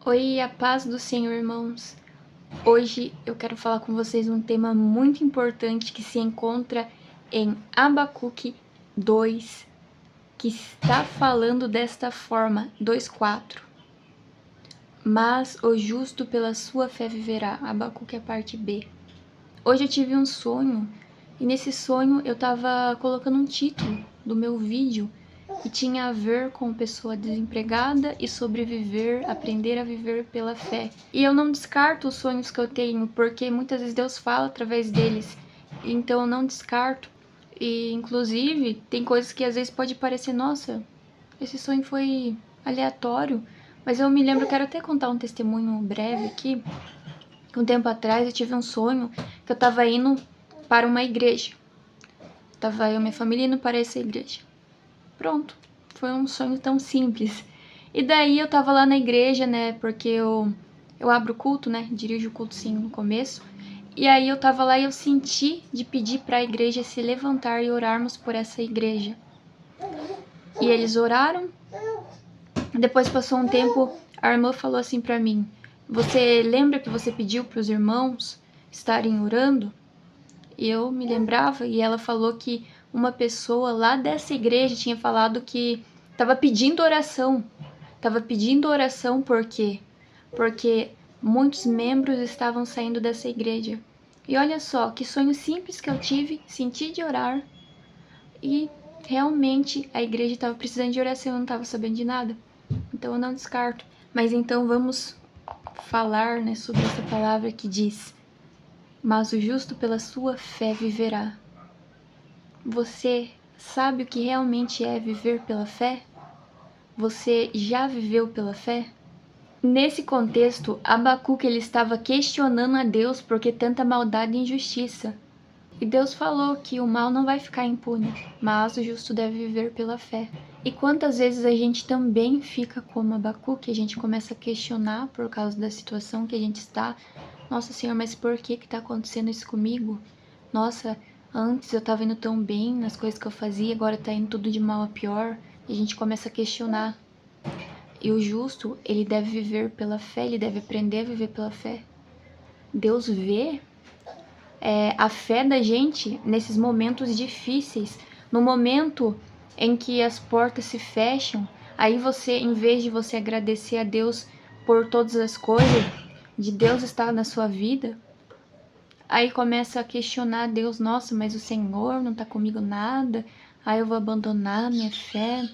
Oi, a paz do Senhor, irmãos. Hoje eu quero falar com vocês um tema muito importante que se encontra em Abacuque 2, que está falando desta forma, 2:4. Mas o justo pela sua fé viverá. Abacuque é a parte B. Hoje eu tive um sonho, e nesse sonho eu estava colocando um título do meu vídeo que tinha a ver com pessoa desempregada e sobreviver, aprender a viver pela fé. E eu não descarto os sonhos que eu tenho, porque muitas vezes Deus fala através deles, então eu não descarto. E inclusive tem coisas que às vezes pode parecer, nossa, esse sonho foi aleatório, mas eu me lembro, eu quero até contar um testemunho breve aqui. Um tempo atrás eu tive um sonho que eu tava indo para uma igreja. Tava eu e minha família indo para essa igreja. Pronto, foi um sonho tão simples. E daí eu tava lá na igreja, né, porque eu abro o culto, né, dirijo o culto sim no começo. E aí eu tava lá e eu senti de pedir para a igreja se levantar e orarmos por essa igreja. E eles oraram. Depois passou um tempo, a irmã falou assim pra mim: você lembra que você pediu para os irmãos estarem orando? E eu me lembrava, e ela falou que uma pessoa lá dessa igreja tinha falado que estava pedindo oração. Estava pedindo oração por quê? Porque muitos membros estavam saindo dessa igreja. E olha só, que sonho simples que eu tive, senti de orar. E realmente a igreja estava precisando de oração, eu não estava sabendo de nada. Então eu não descarto. Mas então vamos falar, né, sobre essa palavra que diz: mas o justo pela sua fé viverá. Você sabe o que realmente é viver pela fé? Você já viveu pela fé? Nesse contexto, Abacuque ele estava questionando a Deus por que tanta maldade e injustiça. E Deus falou que o mal não vai ficar impune, mas o justo deve viver pela fé. E quantas vezes a gente também fica como Abacuque, a gente começa a questionar por causa da situação que a gente está. Nossa, Senhor, mas por que está acontecendo isso comigo? Nossa, antes eu estava indo tão bem nas coisas que eu fazia, agora está indo tudo de mal a pior. E a gente começa a questionar. E o justo, ele deve viver pela fé, ele deve aprender a viver pela fé. Deus vê a fé da gente nesses momentos difíceis, no momento em que as portas se fecham. Aí você, em vez de você agradecer a Deus por todas as coisas, de Deus estar na sua vida, aí começa a questionar Deus: nossa, mas o Senhor não tá comigo nada, aí eu vou abandonar minha fé.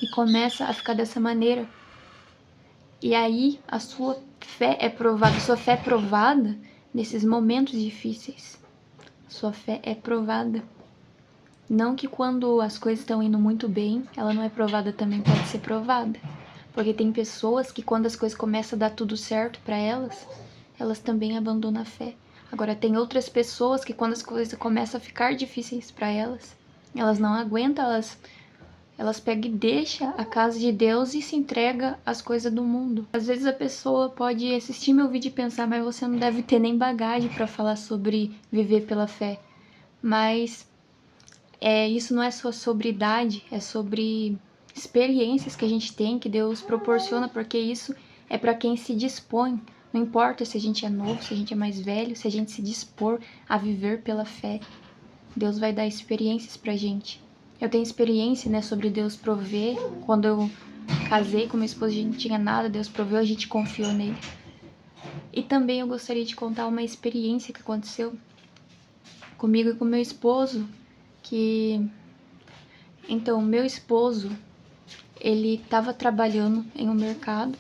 E começa a ficar dessa maneira. E aí a sua fé é provada nesses momentos difíceis. Sua fé é provada. Não que quando as coisas estão indo muito bem, ela não é provada, também pode ser provada. Porque tem pessoas que quando as coisas começam a dar tudo certo para elas, elas também abandonam a fé. Agora tem outras pessoas que quando as coisas começam a ficar difíceis para elas, elas não aguentam, elas pegam e deixam a casa de Deus e se entrega às coisas do mundo. Às vezes a pessoa pode assistir meu vídeo e pensar: mas você não deve ter nem bagagem para falar sobre viver pela fé. Mas isso não é só sobre idade, é sobre experiências que a gente tem, que Deus proporciona, porque isso é para quem se dispõe. Não importa se a gente é novo, se a gente é mais velho, se a gente se dispor a viver pela fé, Deus vai dar experiências pra gente. Eu tenho experiência, né, sobre Deus prover. Quando eu casei com meu esposo, a gente não tinha nada, Deus proveu, a gente confiou nele. E também eu gostaria de contar uma experiência que aconteceu comigo e com meu esposo, Então, meu esposo, ele estava trabalhando em um mercado,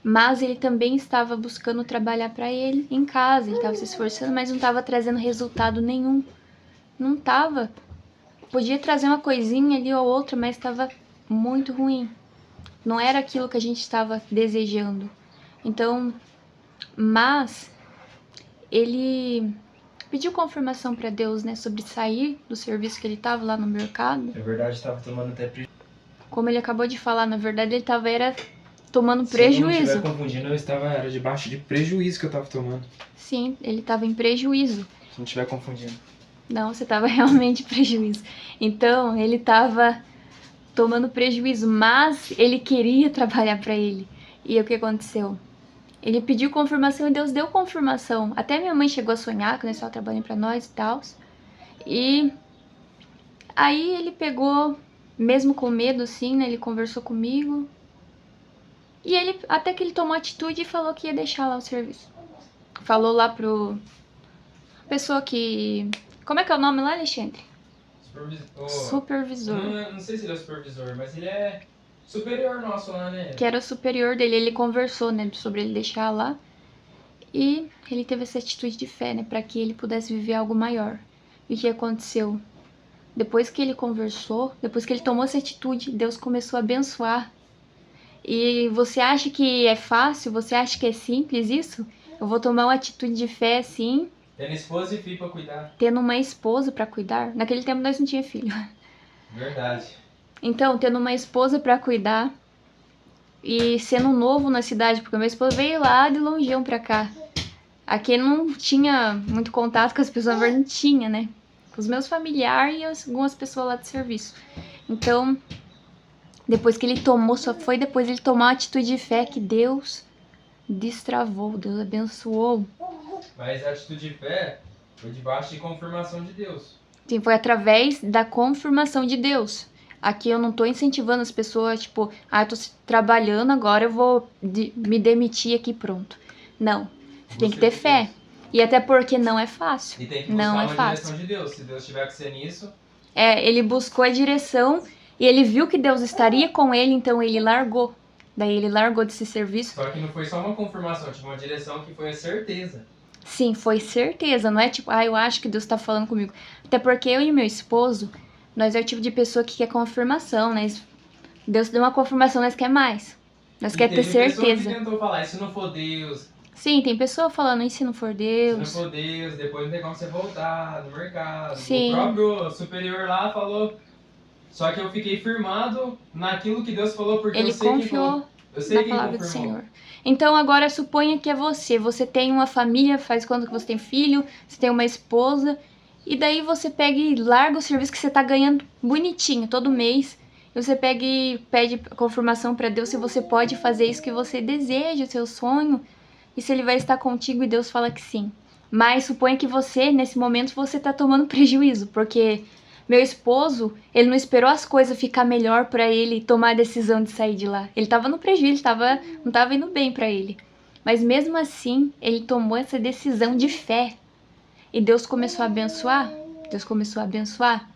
mas ele também estava buscando trabalhar para ele em casa. Ele estava se esforçando, mas não estava trazendo resultado nenhum. Não estava. Podia trazer uma coisinha ali ou outra, mas estava muito ruim. Não era aquilo que a gente estava desejando. Então, mas ele pediu confirmação para Deus, né, sobre sair do serviço que ele estava lá no mercado. Na verdade, estava tomando até prejuízo. Como ele acabou de falar, na verdade ele estava tomando prejuízo. Se eu não estiver confundindo, era debaixo de prejuízo que eu estava tomando. Sim, ele estava em prejuízo. Se não estiver confundindo. Não, você estava realmente em prejuízo. Então, ele estava tomando prejuízo, mas ele queria trabalhar para ele. E o que aconteceu? Ele pediu confirmação e Deus deu confirmação. Até minha mãe chegou a sonhar que nós estava trabalhando pra nós e tal. E aí ele pegou, mesmo com medo assim, né? Ele conversou comigo. E ele, até que ele tomou atitude e falou que ia deixar lá o serviço. Falou lá pro pessoa que... Como é que é o nome lá, Alexandre? Supervisor. Não sei se ele é supervisor, mas ele é superior nosso lá, né? Que era o superior dele. Ele conversou, né, sobre ele deixar lá. E ele teve essa atitude de fé, né, para que ele pudesse viver algo maior. E o que aconteceu? Depois que ele conversou, depois que ele tomou essa atitude, Deus começou a abençoar. E você acha que é fácil? Você acha que é simples isso? Eu vou tomar uma atitude de fé assim. Tendo esposa e filho pra cuidar. Tendo uma esposa pra cuidar. Naquele tempo nós não tinha filho. Verdade. Então, tendo uma esposa pra cuidar. E sendo novo na cidade, porque minha esposa veio lá de longeão pra cá. Aqui não tinha muito contato com as pessoas, não tinha, né? Com os meus familiares e algumas pessoas lá de serviço. Então, depois que ele tomou, só foi depois ele tomar a atitude de fé que Deus destravou, Deus abençoou. Mas a atitude de fé foi debaixo de confirmação de Deus. Sim, foi através da confirmação de Deus. Aqui eu não tô incentivando as pessoas, tipo, eu tô trabalhando, agora eu vou me demitir aqui, pronto. Não. Você tem que ter fé. E até porque não é fácil. E tem que não buscar é uma fácil. direção de Deus. Se Deus tiver que ser nisso... Ele buscou a direção e ele viu que Deus estaria com ele, então ele largou. Daí ele largou desse serviço. Só que não foi só uma confirmação, tipo uma direção que foi a certeza. Sim, foi certeza. Não é tipo, eu acho que Deus tá falando comigo. Até porque eu e meu esposo, nós é o tipo de pessoa que quer confirmação, né? Deus deu uma confirmação, nós quer mais. Nós quer ter certeza. Tem pessoa que tentou falar, e se não for Deus... Sim, tem pessoa falando, e se não for Deus? Se não for Deus, depois não tem como você voltar no mercado. Sim. O próprio superior lá falou... Só que eu fiquei firmado naquilo que Deus falou, porque ele eu sei confiou eu sei na quem palavra confirmou. do Senhor. Então agora suponha que é você. Você tem uma família, faz quando que você tem filho, você tem uma esposa... E daí você pega e larga o serviço que você tá ganhando bonitinho todo mês. E você pega e pede confirmação pra Deus se você pode fazer isso que você deseja, o seu sonho. E se ele vai estar contigo e Deus fala que sim. Mas suponha que você, nesse momento, você tá tomando prejuízo. Porque meu esposo, ele não esperou as coisas ficar melhor pra ele tomar a decisão de sair de lá. Ele tava no prejuízo, não tava indo bem pra ele. Mas mesmo assim, ele tomou essa decisão de fé. E Deus começou a abençoar. Deus começou a abençoar.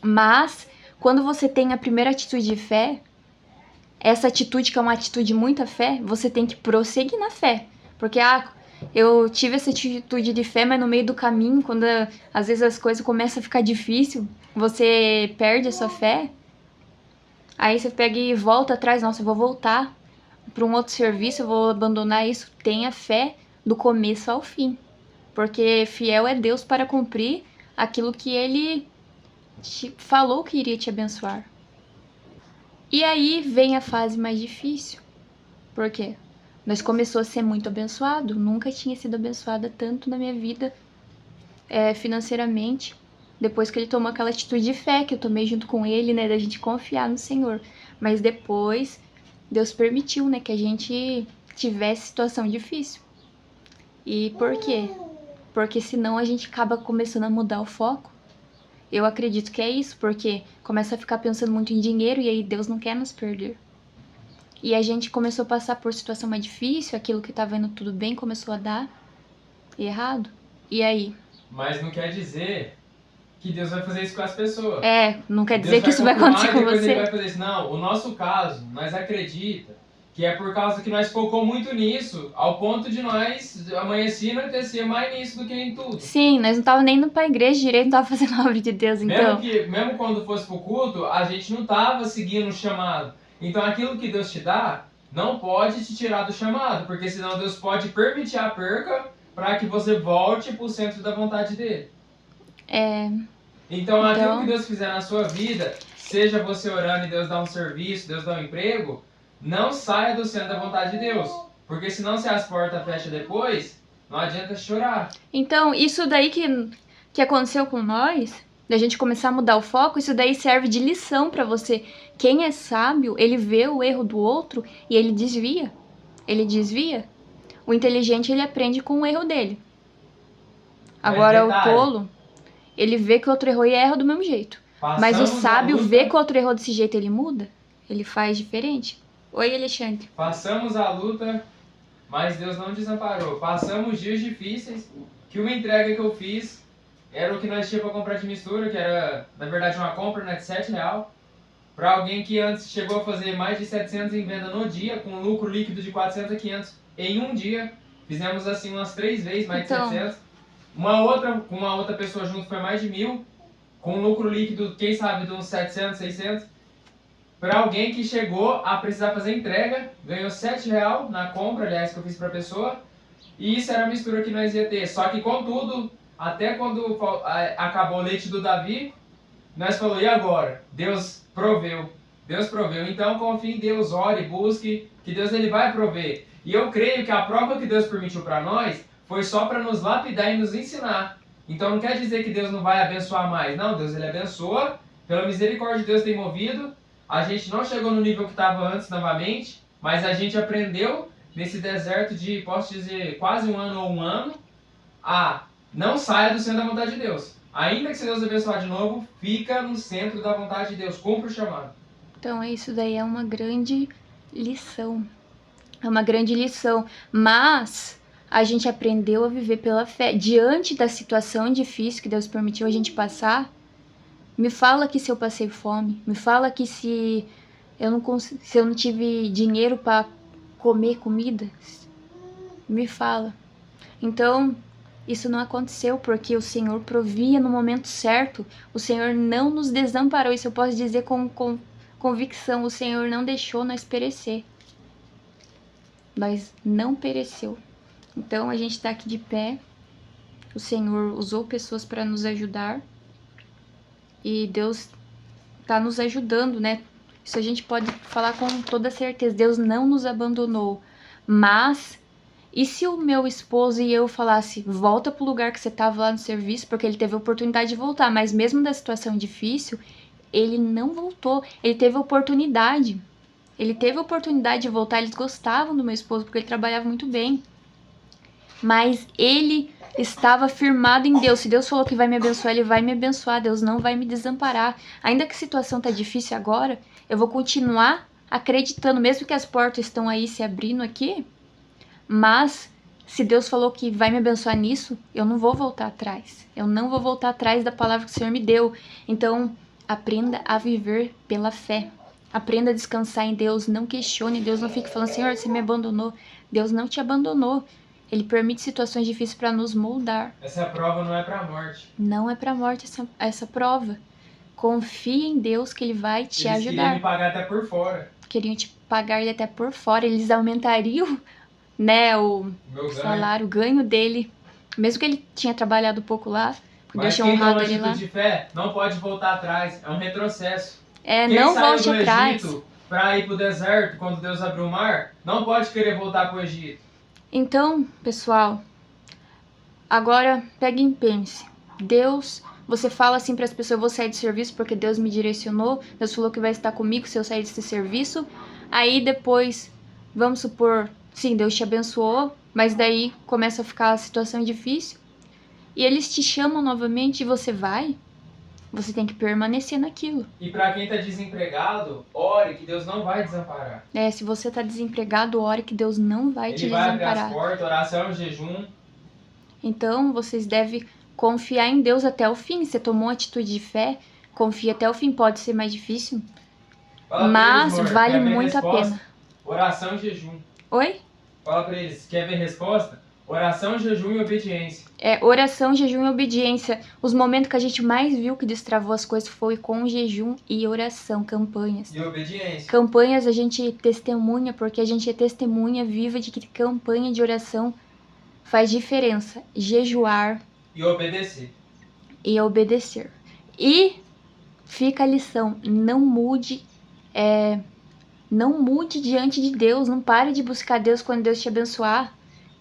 Mas, quando você tem a primeira atitude de fé, essa atitude que é uma atitude de muita fé, você tem que prosseguir na fé. Porque, eu tive essa atitude de fé, mas no meio do caminho, quando às vezes as coisas começam a ficar difícil, você perde a sua fé. Aí você pega e volta atrás. Nossa, eu vou voltar para um outro serviço, eu vou abandonar isso. Tenha fé do começo ao fim. Porque fiel é Deus para cumprir aquilo que Ele te falou que iria te abençoar. E aí vem a fase mais difícil. Por quê? Nós começou a ser muito abençoado. Nunca tinha sido abençoada tanto na minha vida financeiramente. Depois que Ele tomou aquela atitude de fé que eu tomei junto com Ele, né? Da gente confiar no Senhor. Mas depois, Deus permitiu, né? Que a gente tivesse situação difícil. E por quê? Porque senão a gente acaba começando a mudar o foco. Eu acredito que é isso, porque começa a ficar pensando muito em dinheiro e aí Deus não quer nos perder. E a gente começou a passar por situação mais difícil, aquilo que estava indo tudo bem começou a dar errado. E aí? Mas não quer dizer que Deus vai fazer isso com as pessoas. Não quer dizer que isso vai acontecer com você. Ele vai fazer isso. Não, o nosso caso, nós acredita que é por causa que nós focou muito nisso, ao ponto de nós amanhecer e anoitecer mais nisso do que em tudo. Sim, nós não tava nem indo pra igreja direito, não tava fazendo a obra de Deus, então. Mesmo quando fosse pro culto, a gente não tava seguindo o chamado. Então aquilo que Deus te dá, não pode te tirar do chamado, porque senão Deus pode permitir a perca para que você volte pro centro da vontade dele. Então aquilo que Deus fizer na sua vida, seja você orando e Deus dá um serviço, Deus dá um emprego, não saia do centro da vontade de Deus. Porque senão se as portas fecham depois, não adianta chorar. Então, isso daí que aconteceu com nós, Da gente começar a mudar o foco, isso daí serve de lição pra você. Quem é sábio, ele vê o erro do outro e ele desvia. Ele desvia. O inteligente, ele aprende com o erro dele. Mas Agora, o detalhe, tolo, ele vê que o outro errou e erra do mesmo jeito. Mas o passamos a sábio luta, vê que o outro errou desse jeito, ele muda. Ele faz diferente. Oi, Alexandre. passamos a luta, mas Deus não desamparou. Passamos dias difíceis, que uma entrega que eu fiz era o que nós tínhamos para comprar de mistura, que era, na verdade, uma compra, né, de R$7. Para alguém que antes chegou a fazer mais de 700 em venda no dia, com lucro líquido de 400 a 500 em um dia. Fizemos assim umas 3 vezes, mais Então, de 700. Com uma outra pessoa junto foi mais de 1.000, com lucro líquido, quem sabe, de uns 700, 600. Para alguém que chegou a precisar fazer entrega, ganhou R$7 na compra, aliás, que eu fiz para a pessoa. E isso era a mistura que nós ia ter. Só que, contudo, até quando acabou o leite do Davi, nós falou, e agora? Deus proveu. Deus proveu. Então confie em Deus, ore, busque, que Deus ele vai prover. E eu creio que a prova que Deus permitiu para nós foi só para nos lapidar e nos ensinar. Então não quer dizer que Deus não vai abençoar mais. Não, Deus ele abençoa. Pela misericórdia de Deus tem movido. A gente não chegou no nível que estava antes novamente, mas a gente aprendeu nesse deserto de, posso dizer, quase um ano ou um ano, a não saia do centro da vontade de Deus. Ainda que se Deus abençoar de novo, fica no centro da vontade de Deus. Cumpre o chamado. então isso daí é uma grande lição. É uma grande lição. Mas a gente aprendeu a viver pela fé. Diante da situação difícil que Deus permitiu a gente passar, me fala que se eu passei fome. Me fala que se eu não tive dinheiro para comer comida. Me fala. Então, isso não aconteceu porque o Senhor provia no momento certo. O Senhor não nos desamparou. Isso eu posso dizer com convicção. O Senhor não deixou nós perecer. Nós não pereceu. Então a gente está aqui de pé. O Senhor usou pessoas para nos ajudar. E Deus está nos ajudando, né? Isso a gente pode falar com toda certeza. Deus não nos abandonou. Mas... e se o meu esposo e eu falasse, volta pro lugar que você estava lá no serviço, porque ele teve a oportunidade de voltar, mas mesmo da situação difícil, ele não voltou, ele teve a oportunidade. Ele teve a oportunidade de voltar, eles gostavam do meu esposo, porque ele trabalhava muito bem. Mas ele estava firmado em Deus. Se Deus falou que vai me abençoar, ele vai me abençoar. Deus não vai me desamparar. Ainda que a situação tá difícil agora, eu vou continuar acreditando, mesmo que as portas estão aí se abrindo aqui. Mas, se Deus falou que vai me abençoar nisso, eu não vou voltar atrás. Eu não vou voltar atrás da palavra que o Senhor me deu. Então, aprenda a viver pela fé. Aprenda a descansar em Deus. Não questione Deus. Não fique falando, Senhor, você me abandonou. Deus não te abandonou. Ele permite situações difíceis para nos moldar. Essa prova não é para a morte. Não é para a morte essa prova. Confie em Deus que Ele vai te ajudar. Eles queriam me pagar até por fora. Queriam te pagar até por fora. Eles aumentariam, né, o Meu salário, o ganho dele. Mesmo que ele tinha trabalhado pouco lá. Mas Deixa quem honrado toma ele lá. atitude de fé não pode voltar atrás. É um retrocesso. É, Quem não saiu volte do atrás. Egito para ir pro deserto quando Deus abriu o mar, não pode querer voltar pro Egito. Então, pessoal, agora peguem e pense. Deus, você fala assim para as pessoas, eu vou sair de serviço porque Deus me direcionou. Deus falou que vai estar comigo se eu sair desse serviço. Aí depois, vamos supor, sim, Deus te abençoou, mas daí começa a ficar a situação difícil. E eles te chamam novamente e você vai. Você tem que permanecer naquilo. E para quem tá desempregado, ore que Deus não vai desamparar. Se você tá desempregado, ore que Deus não vai te Ele vai abrir desamparar. as portas, oração, jejum. Então, vocês devem confiar em Deus até o fim. Você tomou uma atitude de fé, confia até o fim. Pode ser mais difícil, Fala mas pra eles, amor, vale quer ver muito a resposta? pena. Oração e jejum. Oi? Fala pra eles, quer ver resposta? Oração, jejum e obediência. Oração, jejum e obediência. Os momentos que a gente mais viu que destravou as coisas foi com jejum e oração, campanhas. E obediência. Campanhas a gente testemunha, porque a gente é testemunha viva de que campanha de oração faz diferença. Jejuar E obedecer. e obedecer. E fica a lição, não mude diante de Deus, não pare de buscar Deus quando Deus te abençoar.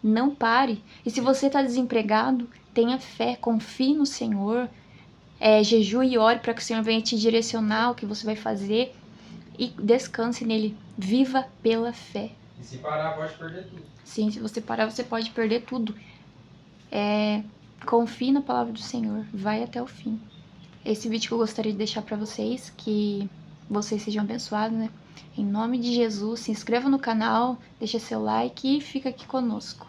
Não pare. E se você está desempregado, tenha fé, confie no Senhor. Jejue e ore para que o Senhor venha te direcionar o que você vai fazer e descanse nele. Viva pela fé. E se parar, pode perder tudo. Sim, se você parar, você pode perder tudo. Confie na palavra do Senhor. Vai até o fim. Esse vídeo que eu gostaria de deixar para vocês, que vocês sejam abençoados, né? Em nome de Jesus, se inscreva no canal, deixa seu like e fica aqui conosco.